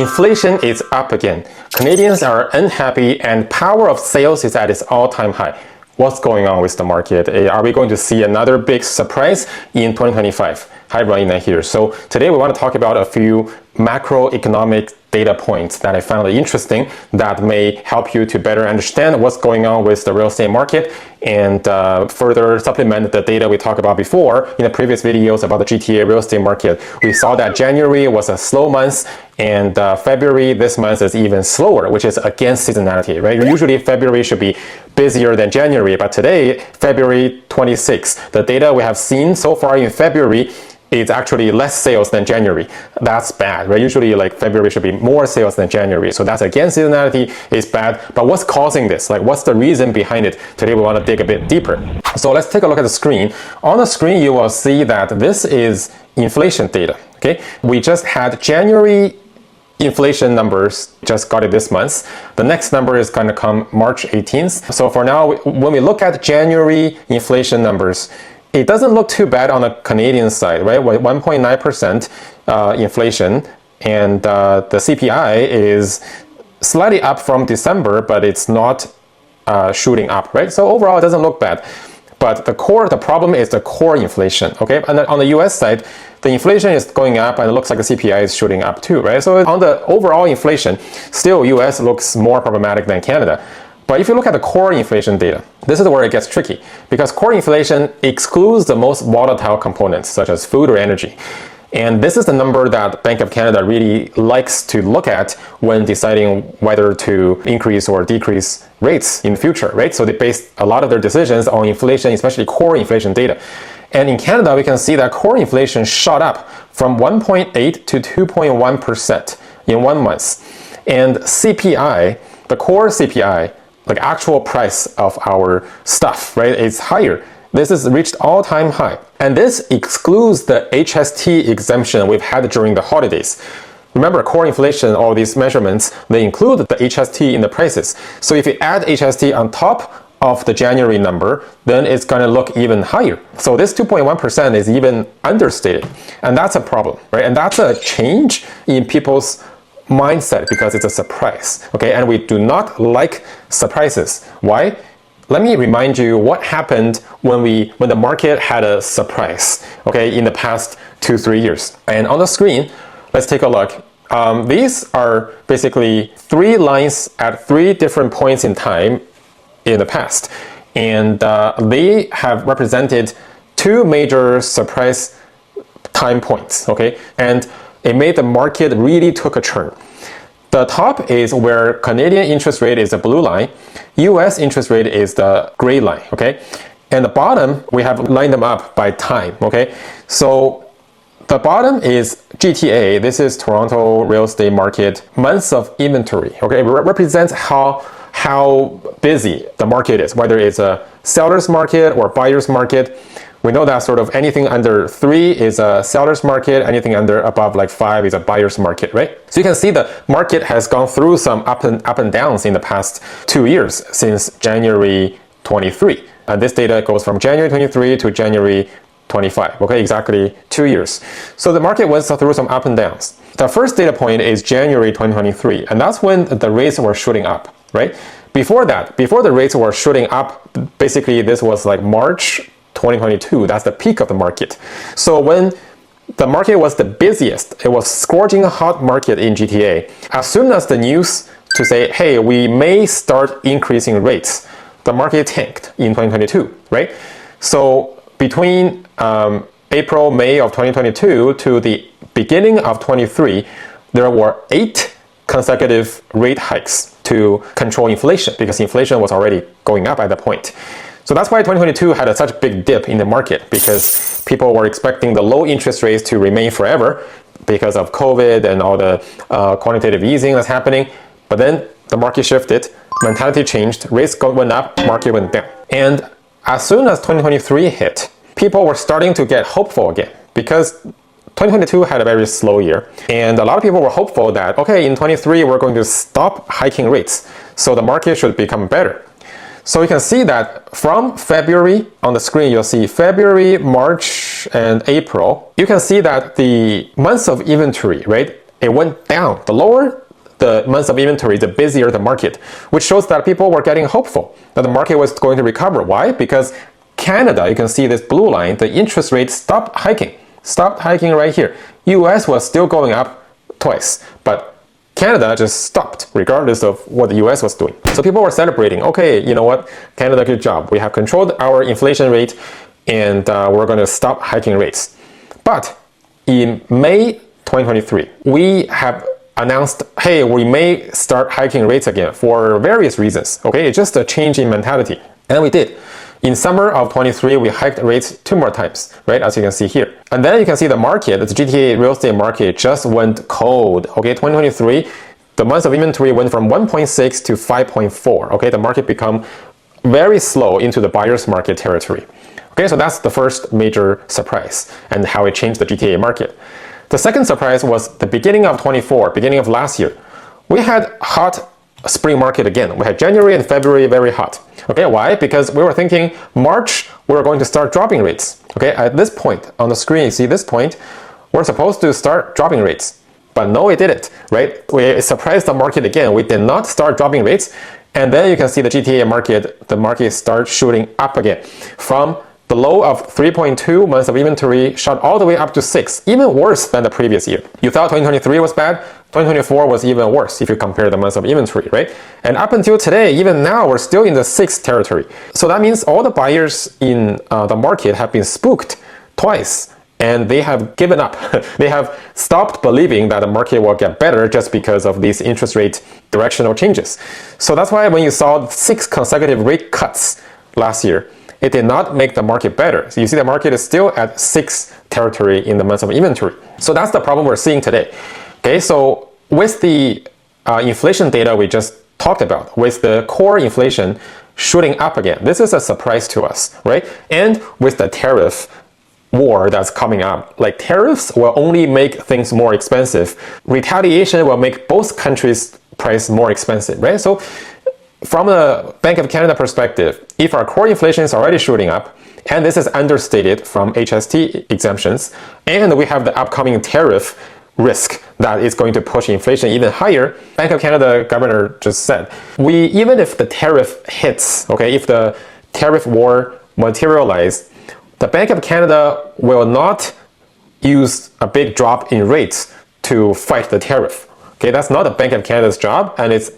Inflation is up again. Canadians are unhappy and power of sales is at its all-time high. What's going on with the market? Are we going to see another big surprise in 2025? Hi, Ryan here. So today we want to talk about a few macroeconomic data points that I found interesting that may help you to better understand what's going on with the real estate market and further supplement the data we talked about before in the previous videos about the GTA real estate market. We saw that January was a slow month and February this month is even slower, which is against seasonality, right? Usually February should be busier than January, but today, February 26th, the data we have seen so far in February it's actually less sales than January. That's bad, right? Usually like February should be more sales than January. So that's against seasonality, it's bad. But what's causing this? Like what's the reason behind it? Today we want to dig a bit deeper. So let's take a look at the screen. On the screen, you will see that this is inflation data, okay? We just had January inflation numbers, just got it this month. The next number is going to come March 18th. So for now, when we look at January inflation numbers, it doesn't look too bad on the Canadian side, right? 1.9% inflation, and the CPI is slightly up from December, but it's not shooting up, right? So overall, it doesn't look bad. But the problem is the core inflation, okay? And on the US side, the inflation is going up and it looks like the CPI is shooting up too, right? So on the overall inflation, still US looks more problematic than Canada. But if you look at the core inflation data, this is where it gets tricky because core inflation excludes the most volatile components such as food or energy. And this is the number that Bank of Canada really likes to look at when deciding whether to increase or decrease rates in the future, right? So they base a lot of their decisions on inflation, especially core inflation data. And in Canada, we can see that core inflation shot up from 1.8 to 2.1% in 1 month. And CPI, the core CPI, like actual price of our stuff, right? It's higher. This has reached all-time high. And this excludes the HST exemption we've had during the holidays. Remember, core inflation, all these measurements, they include the HST in the prices. So if you add HST on top of the January number, then it's going to look even higher. So this 2.1% is even understated. And that's a problem, right? And that's a change in people's mindset because it's a surprise, okay? And we do not like surprises. Why? Let me remind you what happened when the market had a surprise, okay, in the past 2-3 years. And on the screen, let's take a look. These are basically 3 lines at 3 different points in time in the past. And they have represented 2 major surprise time points, okay? And it made the market really took a turn. The top is where Canadian interest rate is the blue line, US interest rate is the gray line, okay? And the bottom, we have lined them up by time, okay? So the bottom is GTA, this is Toronto real estate market, months of inventory, okay? It represents how busy the market is, whether it's a seller's market or buyer's market. We know that sort of anything under 3 is a seller's market, anything above like 5 is a buyer's market, right? So you can see the market has gone through some up and downs in the past 2 years since January 23. And this data goes from January 23 to January 25, okay, exactly 2 years. So the market went through some up and downs. The first data point is January 2023, and that's when the rates were shooting up, right? Before that, before the rates were shooting up, basically this was like March 2022, that's the peak of the market. So when the market was the busiest, it was scorching hot market in GTA. As soon as the news to say, hey, we may start increasing rates, the market tanked in 2022, right? So between April, May of 2022 to the beginning of 23, there were 8 consecutive rate hikes to control inflation because inflation was already going up at that point. So that's why 2022 had such a big dip in the market because people were expecting the low interest rates to remain forever because of COVID and all the quantitative easing that's happening. But then the market shifted, mentality changed, rates went up, market went down. And as soon as 2023 hit, people were starting to get hopeful again because 2022 had a very slow year. And a lot of people were hopeful that, okay, in 23 we're going to stop hiking rates. So the market should become better. So you can see that from February, on the screen you'll see February, March, and April. You can see that the months of inventory, right, it went down. The lower the months of inventory, the busier the market, which shows that people were getting hopeful that the market was going to recover. Why? Because Canada, you can see this blue line, the interest rate stopped hiking right here. US was still going up twice, but Canada just stopped regardless of what the US was doing. So people were celebrating, okay, you know what, Canada, good job. We have controlled our inflation rate and we're going to stop hiking rates. But in May 2023, we have announced, hey, we may start hiking rates again for various reasons. Okay, it's just a change in mentality. And we did. In summer of 23, we hiked rates 2 more times, right? As you can see here. And then you can see the market, the GTA real estate market just went cold. Okay, 2023, the months of inventory went from 1.6 to 5.4. Okay, the market become very slow into the buyer's market territory. Okay, so that's the first major surprise and how it changed the GTA market. The second surprise was the beginning of 24, beginning of last year. We had hot spring market again. We had January and February very hot. Okay, why? Because we were thinking March we were going to start dropping rates. Okay, at this point on the screen, you see this point, we're supposed to start dropping rates. But no, it didn't, right? We surprised the market again. We did not start dropping rates. And then you can see the GTA market, the market starts shooting up again from the low of 3.2 months of inventory shot all the way up to 6, even worse than the previous year. You thought 2023 was bad, 2024 was even worse if you compare the months of inventory, right? And up until today, even now, we're still in the 6 territory. So that means all the buyers in the market have been spooked twice, and they have given up. They have stopped believing that the market will get better just because of these interest rate directional changes. So that's why when you saw 6 consecutive rate cuts last year, it did not make the market better. So you see the market is still at 6 territory in the months of inventory. So that's the problem we're seeing today. Okay, so with the inflation data we just talked about, with the core inflation shooting up again, this is a surprise to us, right? And with the tariff war that's coming up, like tariffs will only make things more expensive. Retaliation will make both countries' price more expensive, right? So from the Bank of Canada perspective, if our core inflation is already shooting up, and this is understated from HST exemptions, and we have the upcoming tariff risk that is going to push inflation even higher, Bank of Canada governor just said, even if the tariff hits, okay, if the tariff war materializes, the Bank of Canada will not use a big drop in rates to fight the tariff. Okay, that's not the Bank of Canada's job, and it's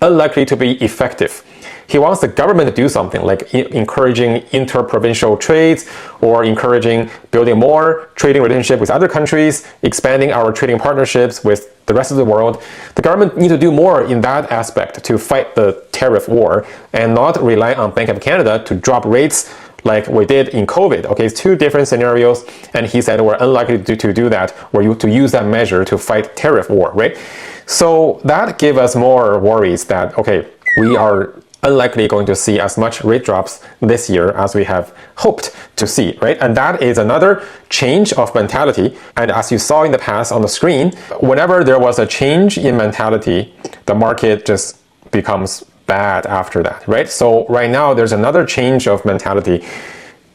unlikely to be effective. He wants the government to do something like encouraging interprovincial trades or encouraging building more trading relationship with other countries, expanding our trading partnerships with the rest of the world. The government needs to do more in that aspect to fight the tariff war and not rely on Bank of Canada to drop rates like we did in COVID. Okay, it's 2 different scenarios, and he said we're unlikely to do that, or to use that measure to fight tariff war, right? So that gave us more worries that, okay, we are unlikely going to see as much rate drops this year as we have hoped to see, right? And that is another change of mentality. And as you saw in the past on the screen, whenever there was a change in mentality, the market just becomes bad after that, right? So right now there's another change of mentality.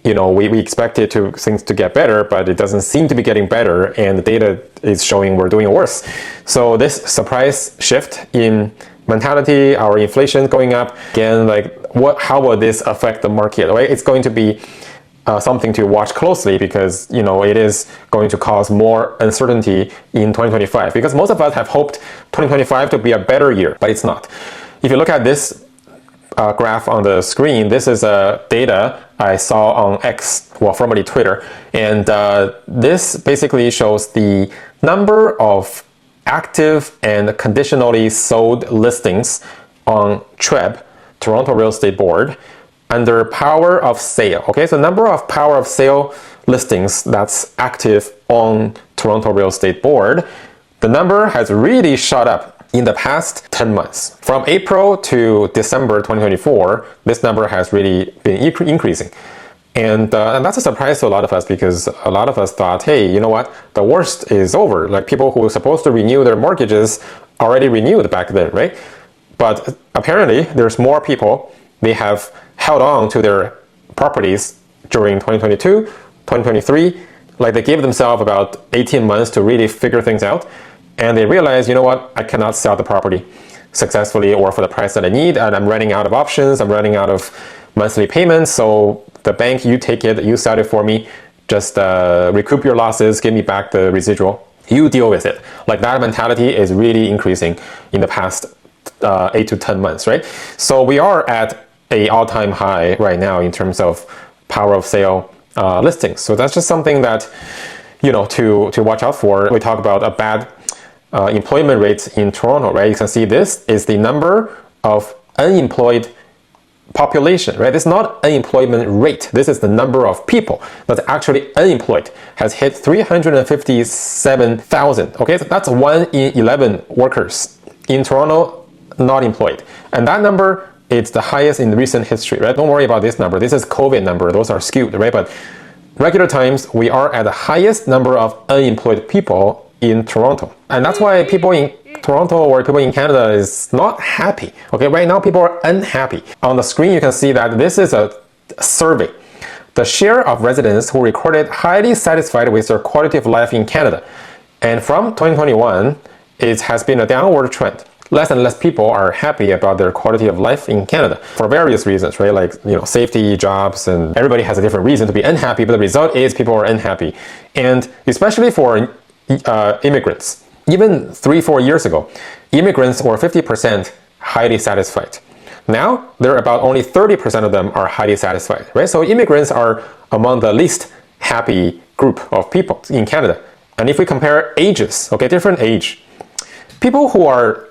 You know, we expected things to get better, but it doesn't seem to be getting better, and the data is showing we're doing worse. So this surprise shift in mentality, our inflation going up, again, like how will this affect the market, right? It's going to be something to watch closely because, you know, it is going to cause more uncertainty in 2025 because most of us have hoped 2025 to be a better year, but it's not. If you look at this graph on the screen, this is data I saw on X, well, formerly Twitter, and this basically shows the number of active and conditionally sold listings on TREB, Toronto Real Estate Board, under power of sale. Okay, so number of power of sale listings that's active on Toronto Real Estate Board, the number has really shot up in the past 10 months. From April to December 2024, this number has really been increasing. And that's a surprise to a lot of us because a lot of us thought, hey, you know what? The worst is over. Like people who were supposed to renew their mortgages already renewed back then, right? But apparently there's more people, they have held on to their properties during 2022, 2023, like they gave themselves about 18 months to really figure things out. and they realize, you know what, I cannot sell the property successfully or for the price that I need, and I'm running out of options, I'm running out of monthly payments, so the bank, you take it, you sell it for me, just recoup your losses, give me back the residual, you deal with it. Like that mentality is really increasing in the past 8 to 10 months, right? So we are at a all-time high right now in terms of power of sale listings. So that's just something that, you know, to watch out for. We talk about a bad employment rates in Toronto, right? You can see this is the number of unemployed population, right? It's not unemployment rate. This is the number of people that's actually unemployed, has hit 357,000. Okay, so that's 1 in 11 workers in Toronto not employed. And that number, it's the highest in recent history, right? Don't worry about this number. This is COVID number. Those are skewed, right? But regular times, we are at the highest number of unemployed people in Toronto. And that's why people in Toronto or people in Canada is not happy. Okay, right now people are unhappy. On the screen, you can see that this is a survey. The share of residents who recorded highly satisfied with their quality of life in Canada. And from 2021, it has been a downward trend. Less and less people are happy about their quality of life in Canada for various reasons, right? Like, you know, safety, jobs, and everybody has a different reason to be unhappy, but the result is people are unhappy. And especially for immigrants, even 3-4 years ago, immigrants were 50% highly satisfied. Now, they're about only 30% of them are highly satisfied, right? So immigrants are among the least happy group of people in Canada. And if we compare ages, okay, different age, people who are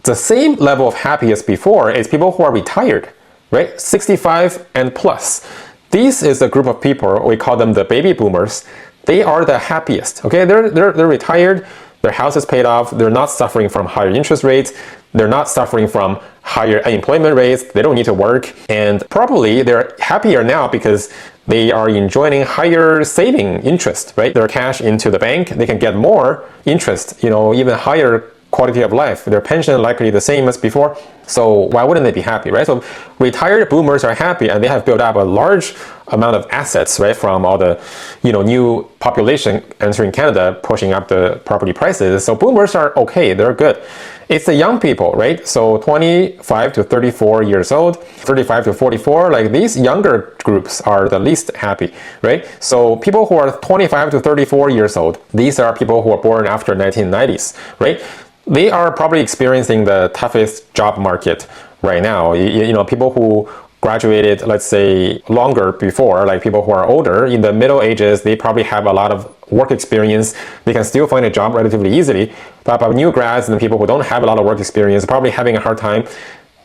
the same level of happy as before is people who are retired, right? 65 and plus. This is a group of people, we call them the baby boomers. They are the happiest, okay? They're retired, their house is paid off, they're not suffering from higher interest rates, they're not suffering from higher unemployment rates, they don't need to work, and probably they're happier now because they are enjoying higher saving interest, right? Their cash into the bank, they can get more interest, you know, even higher quality of life. Their pension likely the same as before. So why wouldn't they be happy, right? So retired boomers are happy and they have built up a large amount of assets, right? From all the, you know, new population entering Canada, pushing up the property prices. So boomers are okay, they're good. It's the young people, right? So 25 to 34 years old, 35 to 44, like these younger groups are the least happy, right? So people who are 25 to 34 years old, these are people who are born after 1990s, right? They are probably experiencing the toughest job market right now. You know, people who graduated, let's say, longer before, like people who are older, in the middle ages, they probably have a lot of work experience. They can still find a job relatively easily. But new grads and people who don't have a lot of work experience are probably having a hard time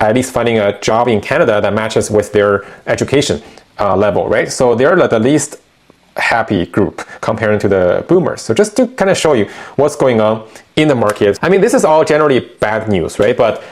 at least finding a job in Canada that matches with their education level, right? So they're the least happy group comparing to the boomers. So just to kind of show you what's going on in the market. I mean, this is all generally bad news, right? But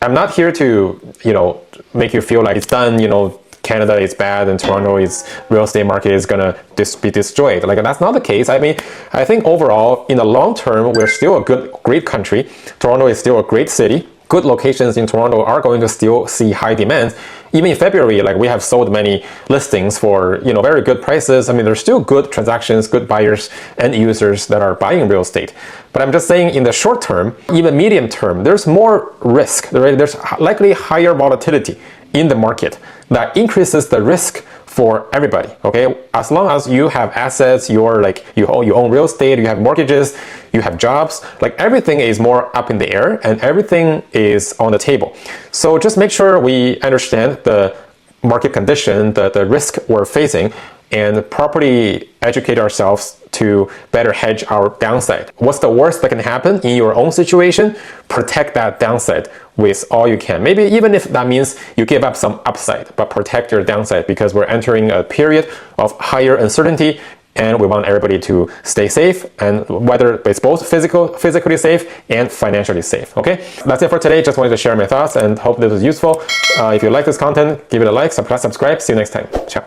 I'm not here to, you know, make you feel like it's done, you know, Canada is bad and Toronto is real estate market is gonna be destroyed. Like, that's not the case. I mean, I think overall in the long term, we're still a great country. Toronto is still a great city. Good locations in Toronto are going to still see high demand. Even in February, like we have sold many listings for, you know, very good prices. I mean, there's still good transactions, good buyers and users that are buying real estate. But I'm just saying in the short term, even medium term, there's more risk, right? There's likely higher volatility in the market that increases the risk for everybody, okay? As long as you have assets, you're like, you own real estate, you have mortgages, you have jobs, like everything is more up in the air and everything is on the table. So just make sure we understand the market condition, the risk we're facing, and properly educate ourselves to better hedge our downside. What's the worst that can happen in your own situation? Protect that downside with all you can. Maybe even if that means you give up some upside, but protect your downside because we're entering a period of higher uncertainty and we want everybody to stay safe, and whether it's both physically safe and financially safe, okay? That's it for today. Just wanted to share my thoughts and hope this was useful. If you like this content, give it a like, subscribe. See you next time. Ciao.